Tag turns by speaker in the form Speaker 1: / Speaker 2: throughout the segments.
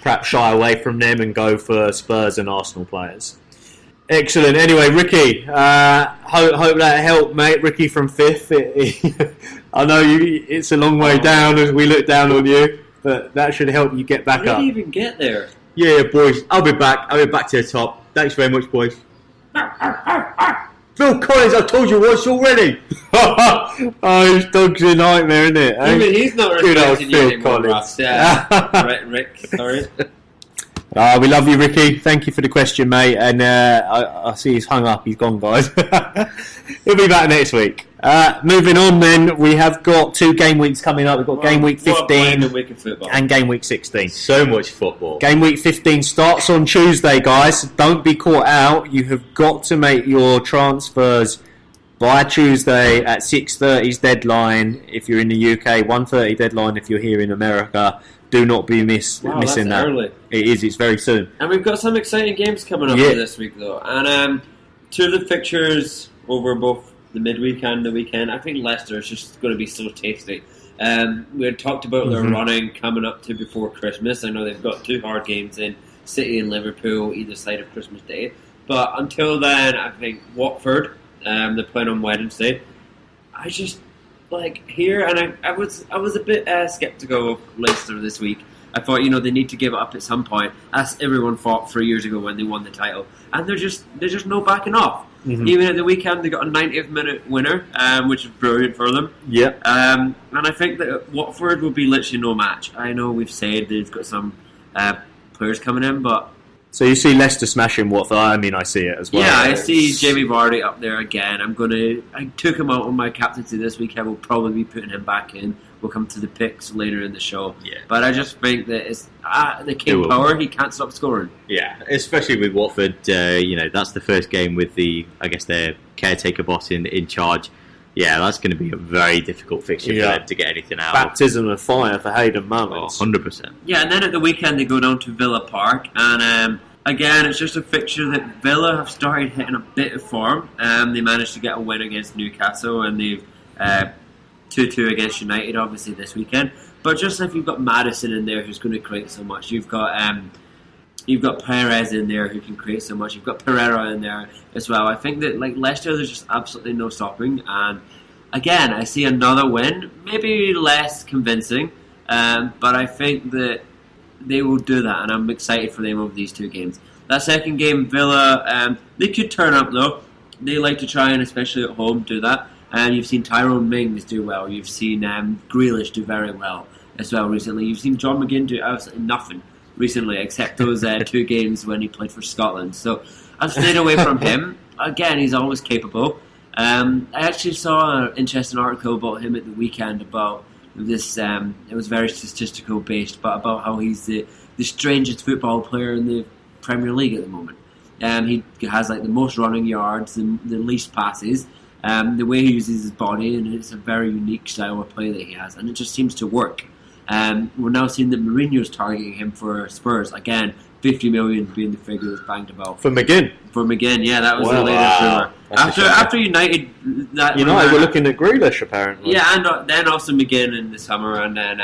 Speaker 1: perhaps shy away from them and go for Spurs and Arsenal players. Excellent. Anyway, Ricky, hope that helped, mate. Ricky from 5th. I know it's a long way down as we look down on you, but that should help you get back up.
Speaker 2: I didn't even get there.
Speaker 3: Yeah, boys. I'll be back to the top. Thanks very much, boys. Phil Collins, I told you once already.
Speaker 1: Oh, his dog's a nightmare, isn't it?
Speaker 2: Even he's not
Speaker 1: good old
Speaker 2: respecting you
Speaker 1: Phil
Speaker 2: anymore,
Speaker 1: Collins.
Speaker 2: Ross. Yeah. Rick, sorry.
Speaker 1: We love you, Ricky. Thank you for the question, mate. And I see he's hung up. He's gone, guys. He'll be back next week. Moving on, then, we have got 2 game weeks coming up. We've got game week 15 and game week 16.
Speaker 3: So much football.
Speaker 1: Game week 15 starts on Tuesday, guys. So don't be caught out. You have got to make your transfers by Tuesday at 6:30's deadline if you're in the UK, 1:30 deadline if you're here in America. Do not be missing that.
Speaker 2: Early.
Speaker 1: It is. It's very soon.
Speaker 2: And we've got some exciting games coming up this week, though. And 2 of the fixtures over both the midweek and the weekend. I think Leicester is just going to be so tasty. We had talked about their running coming up to before Christmas. I know they've got 2 hard games in City and Liverpool either side of Christmas Day. But until then, I think Watford, they're playing on Wednesday. I just here, and I was a bit sceptical of Leicester this week. I thought, they need to give it up at some point, as everyone thought 3 years ago when they won the title, and they're just no backing off. Even at the weekend, they got a 90th minute winner, which is brilliant for them.
Speaker 1: Yeah.
Speaker 2: And I think that Watford will be literally no match. I know we've said they've got some players coming in, but.
Speaker 1: So you see Leicester smashing Watford. I mean, I see it as well.
Speaker 2: Yeah, I see Jamie Vardy up there again. I took him out on my captaincy this week. I will probably be putting him back in. We'll come to the picks later in the show.
Speaker 3: Yeah.
Speaker 2: But I just think that it's the king power. He can't stop scoring.
Speaker 3: Yeah, especially with Watford. That's the first game with their caretaker boss in charge. Yeah, that's going to be a very difficult fixture for them to get anything out.
Speaker 1: Baptism of fire for Hayden Mullins.
Speaker 3: 100%.
Speaker 2: Yeah, and then at the weekend they go down to Villa Park, and again, it's just a fixture that Villa have started hitting a bit of form. They managed to get a win against Newcastle, and they've 2-2 against United, obviously, this weekend. But just if you've got Maddison in there, who's going to create so much, you've got Perez in there who can create so much. You've got Pereira in there as well. I think that Leicester, there's just absolutely no stopping. And again, I see another win, maybe less convincing, but I think that they will do that, and I'm excited for them over these 2 games. That second game, Villa, they could turn up though. They like to try and, especially at home, do that. And you've seen Tyrone Mings do well. You've seen Grealish do very well as well recently. You've seen John McGinn do absolutely nothing recently, except those 2 games when he played for Scotland. So I've stayed away from him. Again, he's always capable. I actually saw an interesting article about him at the weekend about this. It was very statistical based, but about how he's the strangest football player in the Premier League at the moment. He has the most running yards, the least passes. The way he uses his body, and it's a very unique style of play that he has, and it just seems to work. We're now seeing that Mourinho's targeting him for Spurs. Again, 50 million being the figure that's banged about.
Speaker 1: For McGinn?
Speaker 2: For McGinn, yeah, that was the latest rumour. After United...
Speaker 1: United were looking at Grealish, apparently.
Speaker 2: Yeah, and then also McGinn in the summer, and then...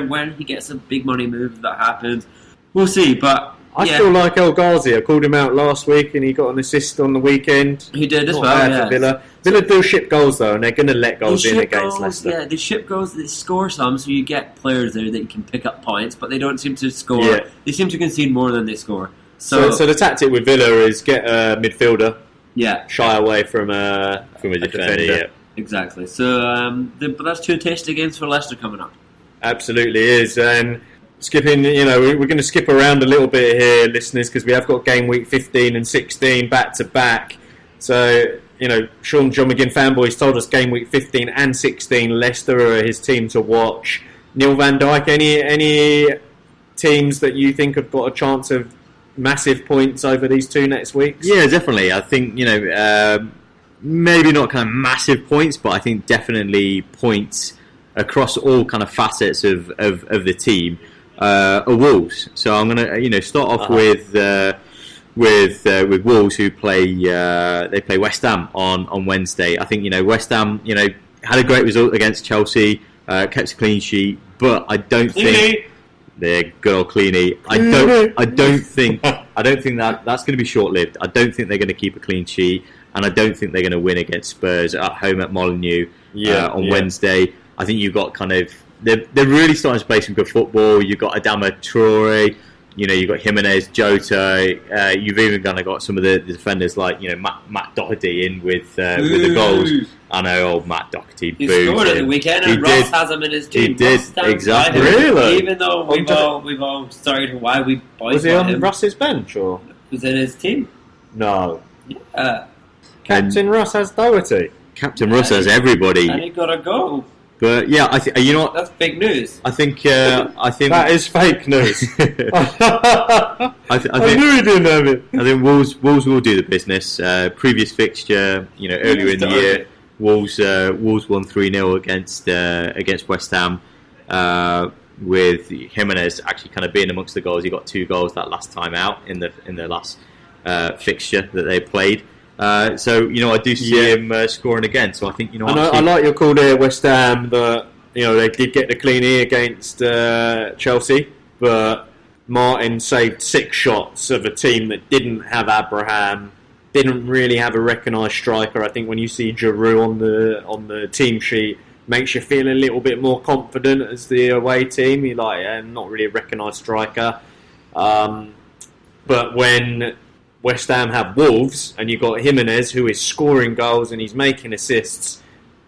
Speaker 2: when he gets a big money move that happens, we'll see, but...
Speaker 1: I feel like El Ghazi. I called him out last week and he got an assist on the weekend.
Speaker 2: He did as
Speaker 1: Not
Speaker 2: well,
Speaker 1: bad
Speaker 2: yeah.
Speaker 1: for Villa. Villa do ship goals though, and they're going to let goals in against Leicester.
Speaker 2: Yeah, they ship goals, they score some, so you get players there that you can pick up points, but they don't seem to score.
Speaker 1: Yeah.
Speaker 2: They seem to concede more than they score.
Speaker 1: So the tactic with Villa is get a midfielder, shy away from a
Speaker 3: defender. Yeah.
Speaker 2: Exactly. So but that's 2 tasty games for Leicester coming up.
Speaker 1: Absolutely is. And skipping, we're going to skip around a little bit here, listeners, because we have got game week 15 and 16 back to back. So, John McGinn fanboys told us game week 15 and 16, Leicester are his team to watch. Neil Van Dijk, any teams that you think have got a chance of massive points over these 2 next weeks?
Speaker 3: Yeah, definitely. I think, maybe not kind of massive points, but I think definitely points across all kind of facets of the team. Are Wolves. So I'm going to start off with Wolves, who play West Ham on Wednesday. I think West Ham had a great result against Chelsea, kept a clean sheet, but I don't think The good old Cleany. I don't think that that's going to be short lived. I don't think they're going to keep a clean sheet, and I don't think they're going to win against Spurs at home at Molineux on Wednesday. I think you've got they're really starting to play some good football. You've got Adama Traore, you've got Jimenez, Jota. You've even kind of got some of the defenders like Matt Doherty in with the goals. I know, old Matt Doherty.
Speaker 2: He scored at the weekend, and Ross has him in his team.
Speaker 3: He did, exactly.
Speaker 1: Really?
Speaker 2: Even though we've all started why we boycott
Speaker 1: Was he on
Speaker 2: him.
Speaker 1: Russ's bench or?
Speaker 2: Was in his team.
Speaker 1: No.
Speaker 2: Yeah.
Speaker 1: Captain Russ has Doherty.
Speaker 3: Captain Russ has everybody.
Speaker 2: And he got a goal.
Speaker 3: But yeah, you know what?
Speaker 2: That's big news.
Speaker 3: I think that
Speaker 1: is fake news.
Speaker 3: I
Speaker 1: knew he didn't have it.
Speaker 3: I think Wolves will do the business. Previous fixture, earlier in the year, Wolves won 3-0 against West Ham, with Jimenez actually kind of being amongst the goals. He got 2 goals that last time out in the last fixture that they played. So I do see him scoring again. So I think
Speaker 1: I like your call there, West Ham. That they did get the clean E against Chelsea, but Martin saved 6 shots of a team that didn't have Abraham, didn't really have a recognised striker. I think when you see Giroud on the team sheet, makes you feel a little bit more confident as the away team. You're like, not really a recognised striker, but when West Ham have Wolves, and you've got Jimenez, who is scoring goals and he's making assists.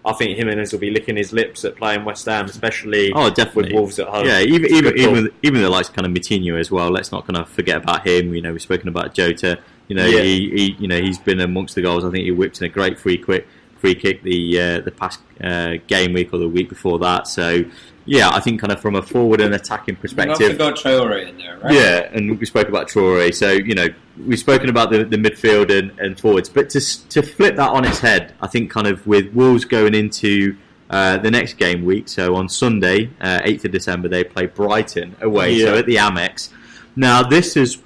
Speaker 1: I think Jimenez will be licking his lips at playing West Ham, especially with Wolves at home.
Speaker 3: Yeah, even the likes of kind of Moutinho as well. Let's not kind of forget about him. We've spoken about Jota. He's been amongst the goals. I think he whipped in a great free kick the past game week or the week before that. So yeah, I think kind of from a forward and attacking perspective.
Speaker 2: We've also got Traore in there, right?
Speaker 3: Yeah, and we spoke about Traore. So we've spoken about the midfield and forwards, but to flip that on its head, I think kind of with Wolves going into the next game week. So on Sunday, 8th of December, they play Brighton away. So at the Amex. Now this has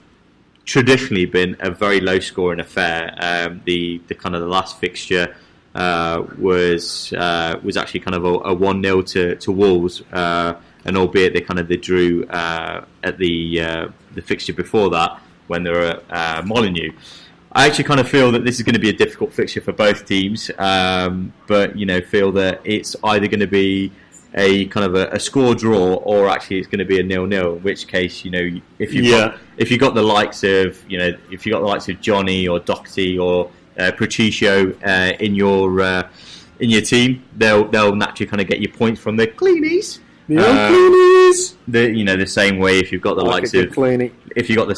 Speaker 3: traditionally been a very low scoring affair. The kind of the last fixture was actually kind of a 1-0 to Wolves, and albeit they drew at the fixture before that when they were at Molineux. I actually kind of feel that this is going to be a difficult fixture for both teams, but feel that it's either going to be a kind of a score draw, or actually it's going to be a 0-0. In which case, if you got the likes of Johnny or Doherty or Patricio in your team, they'll naturally kind of get you points from the cleanies.
Speaker 1: Cleanies.
Speaker 3: The same way if you've got the likes of
Speaker 1: cleanie.
Speaker 3: If you got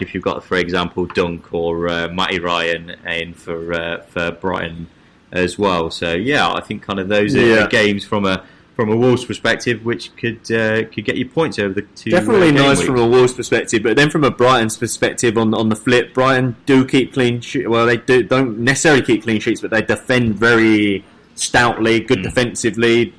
Speaker 3: if you've got, for example, Dunk or Matty Ryan in for Brighton as well. So yeah, I think kind of those are games from a Wolves perspective, which could get you points over the 2.
Speaker 1: Definitely nice weeks. From a Wolves perspective, but then from a Brighton's perspective, on the flip, Brighton do keep clean sheets. Well, they don't necessarily keep clean sheets, but they defend very stoutly, good defensively,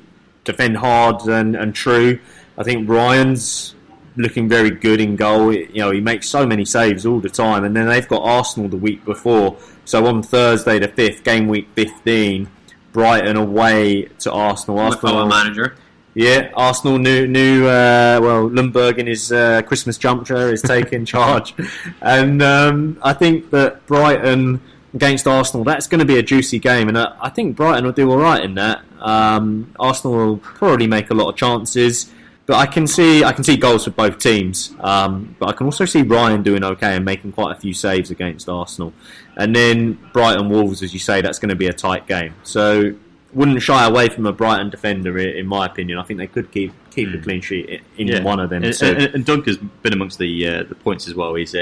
Speaker 1: defend hard and true. I think Ryan's looking very good in goal. He makes so many saves all the time, and then they've got Arsenal the week before. So on Thursday the 5th, game week 15. Brighton away to Arsenal.
Speaker 2: Arsenal manager.
Speaker 1: Yeah, Arsenal new Lundberg in his Christmas juncture is taking charge, and I think that Brighton against Arsenal, that's going to be a juicy game, and I think Brighton will do all right in that. Arsenal will probably make a lot of chances, but I can see goals for both teams. But I can also see Ryan doing okay and making quite a few saves against Arsenal. And then Brighton Wolves, as you say, that's going to be a tight game. So wouldn't shy away from a Brighton defender, in my opinion. I think they could keep the clean sheet in one of them.
Speaker 3: And Dunk has been amongst the points as well. He's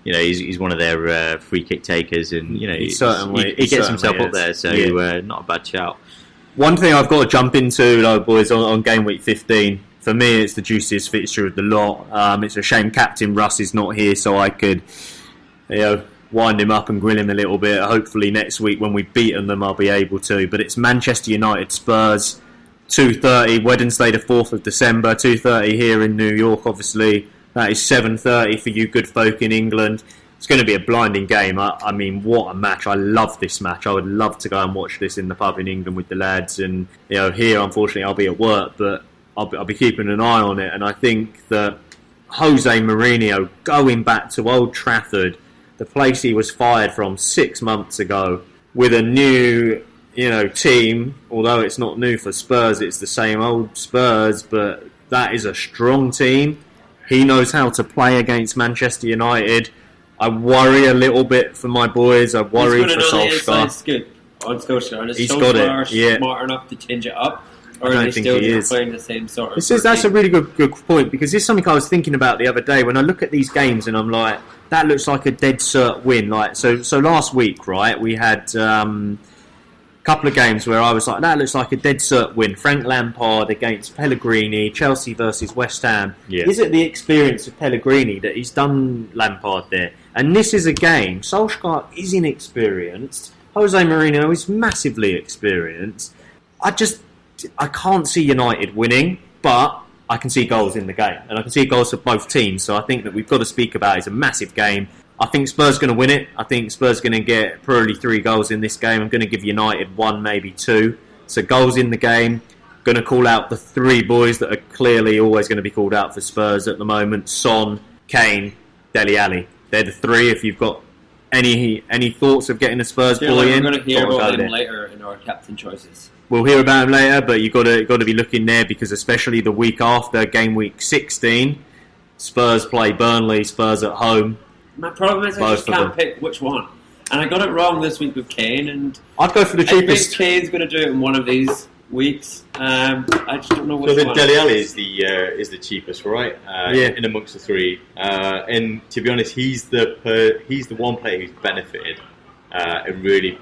Speaker 3: he's one of their free kick takers, and he gets himself up there. So not a bad shout.
Speaker 1: One thing I've got to jump into, though, boys, on game week 15. For me, it's the juiciest fixture of the lot. It's a shame Captain Russ is not here, so I could, wind him up and grill him a little bit. Hopefully next week when we've beaten them, I'll be able to. But it's Manchester United Spurs, 2:30, Wednesday the 4th of December, 2:30 here in New York, obviously. That is 7:30 for you good folk in England. It's going to be a blinding game. I mean, what a match. I love this match. I would love to go and watch this in the pub in England with the lads. And, here, unfortunately, I'll be at work, but I'll be keeping an eye on it. And I think that Jose Mourinho going back to Old Trafford, the place he was fired from 6 months ago, with a new team, although it's not new for Spurs, it's the same old Spurs, but that is a strong team. He knows how to play against Manchester United. I worry a little bit for my boys. I worry for Solskjaer.
Speaker 2: On Solskjaer, and
Speaker 1: he's got it. Yeah.
Speaker 2: Smart enough to change it up, or
Speaker 1: I don't
Speaker 2: are they
Speaker 1: think
Speaker 2: still
Speaker 1: he
Speaker 2: just
Speaker 1: is.
Speaker 2: playing the same sort of?
Speaker 1: That's a really good point, because this is something I was thinking about the other day when I look at these games and I'm like, that looks like a dead cert win. Like so last week, right? We had couple of games where I was like, that looks like a dead cert win. Frank Lampard against Pellegrini, Chelsea versus West Ham.
Speaker 3: Yeah.
Speaker 1: Is it the experience of Pellegrini that he's done Lampard there? And this is a game. Solskjaer is inexperienced. Jose Mourinho is massively experienced. I can't see United winning, but I can see goals in the game. And I can see goals for both teams. So I think that we've got to speak about it. It's a massive game. I think Spurs are going to win it. I think Spurs are going to get probably 3 goals in this game. I'm going to give United 1, maybe 2. So goals in the game. Going to call out the 3 boys that are clearly always going to be called out for Spurs at the moment. Son, Kane, Dele Alli. They're the 3. If you've got any thoughts of getting a Spurs boy in,
Speaker 2: we're going to hear about them later in our captain choices.
Speaker 1: We'll hear about him later, but you've got to be looking there, because especially the week after, game week 16, Spurs play Burnley, Spurs at home.
Speaker 2: My problem is I just can't pick which one. And I got it wrong this week with Kane, and
Speaker 1: I'd go for the cheapest.
Speaker 2: I think Kane's going to do it in one of these weeks. I just don't know which one.
Speaker 3: So then Dele Alli is the cheapest, right? In amongst the 3. And to be honest, he's the one player who's benefited and really,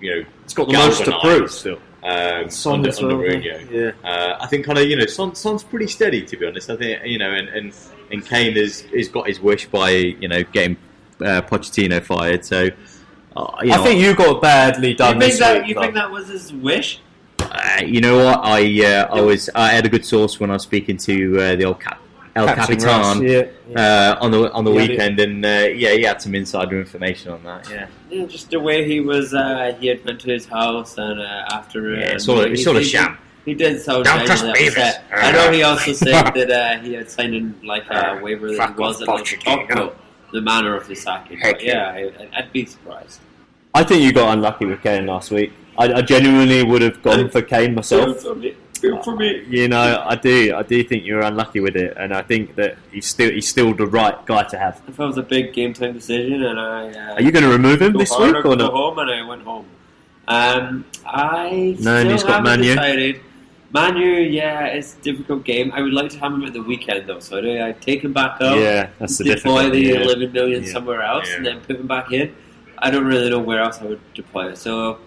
Speaker 1: it's got the most to prove still.
Speaker 3: Under Mourinho. Yeah. I think Son's pretty steady, to be honest. I think and Kane has got his wish by getting Pochettino fired. So
Speaker 1: I think you got badly done.
Speaker 2: You think that was his wish?
Speaker 3: You know what? I had a good source when I was speaking to the old El Capitan on the weekend, and he had some insider information on that.
Speaker 2: Yeah, just the way he was. He had went to his house, and after
Speaker 3: it's sort of sham.
Speaker 2: He did sound genuinely upset. I know he also said that he had signed in a waiver that he wasn't allowed to talk about the manner of the sacking. But I'd be surprised.
Speaker 1: I think you got unlucky with Kane last week. I genuinely would have gone for Kane myself.
Speaker 2: Good for me.
Speaker 1: I do think you're unlucky with it, and I think that he's still the right guy to have.
Speaker 2: If it was a big game time decision, and
Speaker 1: are you going to remove him this week or not?
Speaker 2: Go home, and I went home.
Speaker 1: He's got Man U.
Speaker 2: Decided. Man U, it's a difficult game. I would like to have him at the weekend though, so I take him back up.
Speaker 1: Yeah, that's the
Speaker 2: deploy the 11 million somewhere else, and then put him back in. I don't really know where else I would deploy it. So,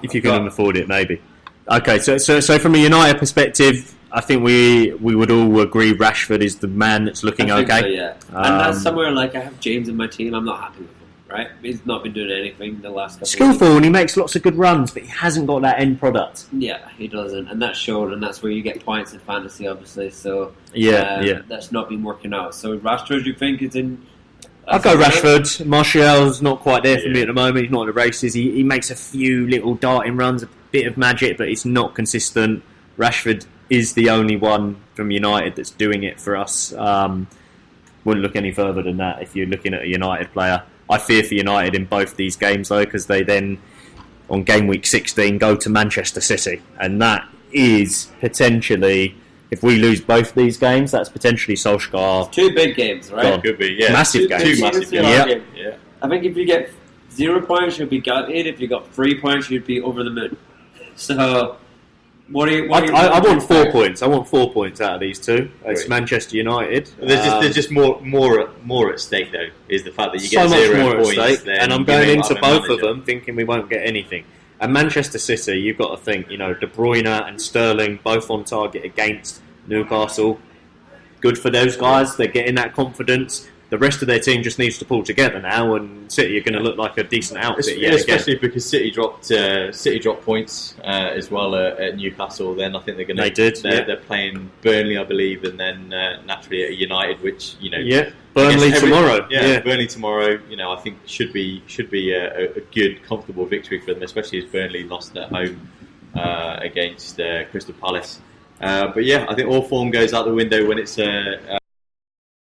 Speaker 1: if you can afford it, maybe. Okay, so from a United perspective, I think we would all agree Rashford is the man that's looking okay.
Speaker 2: So, yeah. And that's somewhere I have James in my team. I'm not happy with him. Right, he's not been doing anything the last couple.
Speaker 1: Skillful, and he makes lots of good runs, but he hasn't got that end product.
Speaker 2: Yeah, he doesn't, and that's showed, and that's where you get points in fantasy, obviously. So that's not been working out. So Rashford, you think is in?
Speaker 1: I'll go Rashford. Martial's not quite there for me at the moment. He's not in the races. He makes a few little darting runs, a bit of magic, but it's not consistent. Rashford is the only one from United that's doing it for us. Wouldn't look any further than that if you're looking at a United player. I fear for United in both these games, though, because they then, on game week 16, go to Manchester City. And that is potentially, if we lose both these games, that's potentially Solskjaer.
Speaker 2: 2 big games, right?
Speaker 3: God. Could be, yeah.
Speaker 1: Massive games.
Speaker 3: 2 massive games.
Speaker 2: Yeah. I think if you get 0 points, you'll be gutted. If you got 3 points, you'd be over the moon. So,
Speaker 1: I want 4 points. I want 4 points out of these 2. It's Manchester United.
Speaker 3: There's just more at stake, though. Is the fact that you get
Speaker 1: so
Speaker 3: 0
Speaker 1: much more
Speaker 3: points,
Speaker 1: at stake, and I'm going into both of them thinking we won't get anything. And Manchester City, you've got to think, De Bruyne and Sterling both on target against Newcastle. Good for those guys. They're getting that confidence. The rest of their team just needs to pull together now, and City are going to look like a decent outfit.
Speaker 3: Especially because City dropped points as well at Newcastle. Then I think they're going to. They're playing Burnley, I believe, and then naturally at United, which
Speaker 1: Burnley tomorrow.
Speaker 3: Burnley tomorrow. I think should be a good, comfortable victory for them, especially as Burnley lost at home against Crystal Palace. But yeah, I think all form goes out the window when it's